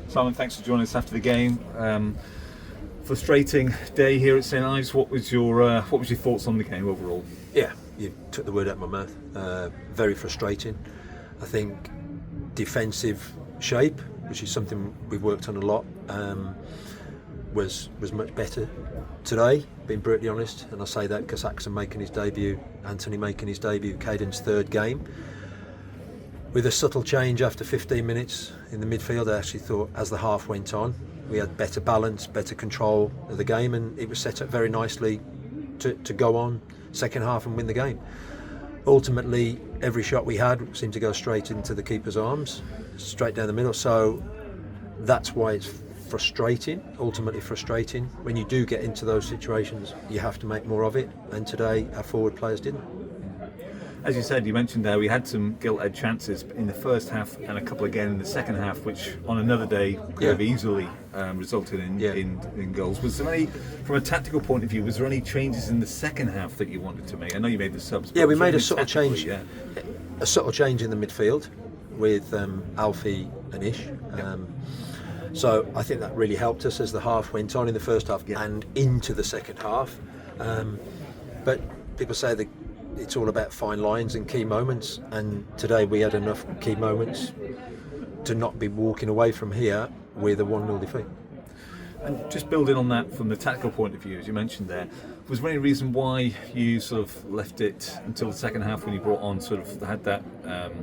Simon, thanks for joining us after the game. Frustrating day here at St Ives. What was your thoughts on the game overall? Yeah, you took the word out of my mouth. Very frustrating. I think defensive shape, which is something we've worked on a lot, was much better today, being brutally honest. And I say that because Axon making his debut, Anthony making his debut, Caden's third game. With a subtle change after 15 minutes in the midfield, I actually thought as the half went on, we had better balance, better control of the game, and it was set up very nicely to go on second half and win the game. Ultimately, every shot we had seemed to go straight into the keeper's arms, straight down the middle. So that's why it's frustrating, ultimately frustrating. When you do get into those situations, you have to make more of it, and today our forward players didn't. As you said, you mentioned there, we had some gilt-edged chances in the first half and a couple again in the second half, which on another day could have easily resulted in goals. Was there any, from a tactical point of view, was there any changes in the second half that you wanted to make? I know you made the subs. Yeah, we made a subtle change. Yeah. A subtle change in the midfield with Alfie and Ish. So I think that really helped us as the half went on in the first half and into the second half. But people say that it's all about fine lines and key moments, and today we had enough key moments to not be walking away from here with a 1-0 defeat. And just building on that from the tactical point of view, as you mentioned there, was there any reason why you sort of left it until the second half when you brought on had that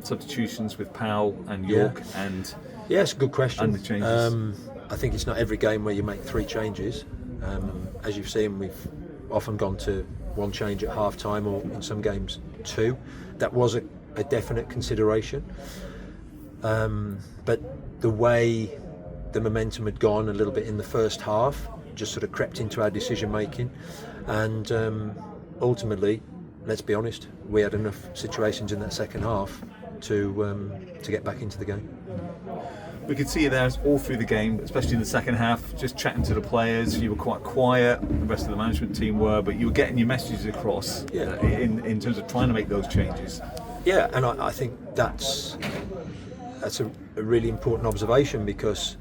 substitutions with Powell and York and it's a good question. And the changes? I think it's not every game where you make 3 changes. As you've seen, we've often gone to 1 change at half time, or in some games 2. That was a definite consideration. But the way the momentum had gone a little bit in the first half just sort of crept into our decision making, and ultimately, let's be honest, we had enough situations in that second half to get back into the game. We could see you there all through the game, especially in the second half, just chatting to the players. You were quite quiet, the rest of the management team were, but you were getting your messages across in terms of trying to make those changes. Yeah, and I think that's a really important observation, because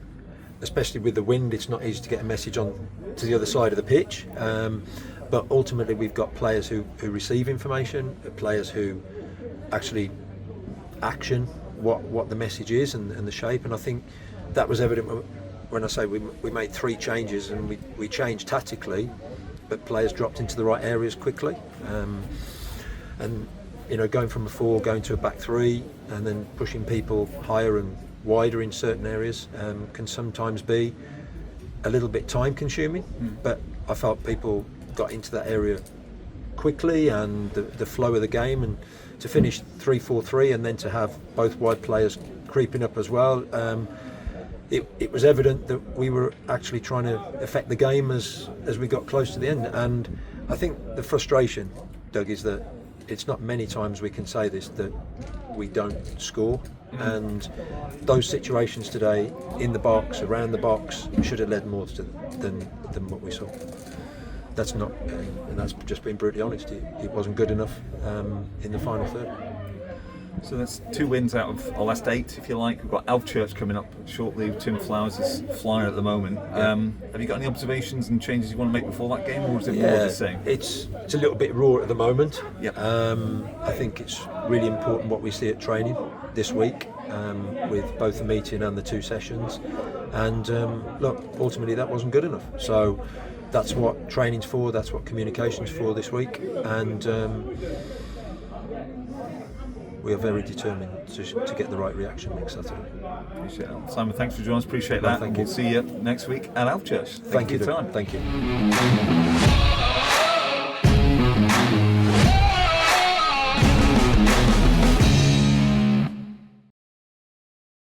especially with the wind, it's not easy to get a message on to the other side of the pitch. But ultimately, we've got players who receive information, players who actually action what the message is and the shape, and I think that was evident when I say we made 3 changes, and we changed tactically, but players dropped into the right areas quickly, and going from a 4 going to a back 3 and then pushing people higher and wider in certain areas can sometimes be a little bit time consuming, but I felt people got into that area quickly, and the flow of the game, and to finish 3-4-3 and then to have both wide players creeping up as well, it was evident that we were actually trying to affect the game as we got close to the end. And I think the frustration, Doug, is that it's not many times we can say this, that we don't score, and those situations today in the box, around the box, should have led more than what we saw. That's not, and that's just being brutally honest. It wasn't good enough in the final third. So that's 2 wins out of our last 8, if you like. We've got Alfchurch coming up shortly. Tim Flowers is flying at the moment. Have you got any observations and changes you want to make before that game, or is it more of the same? It's a little bit raw at the moment. Yep. I think it's really important what we see at training this week, with both the meeting and the 2 sessions. And look, ultimately that wasn't good enough. So that's what training's for, that's what communication's for this week, and we are very determined to get the right reaction next Saturday. Appreciate it. Simon, thanks for joining us, appreciate that. Thank you. We'll see you next week at Alfchurch. Thank you for your time. Thank you.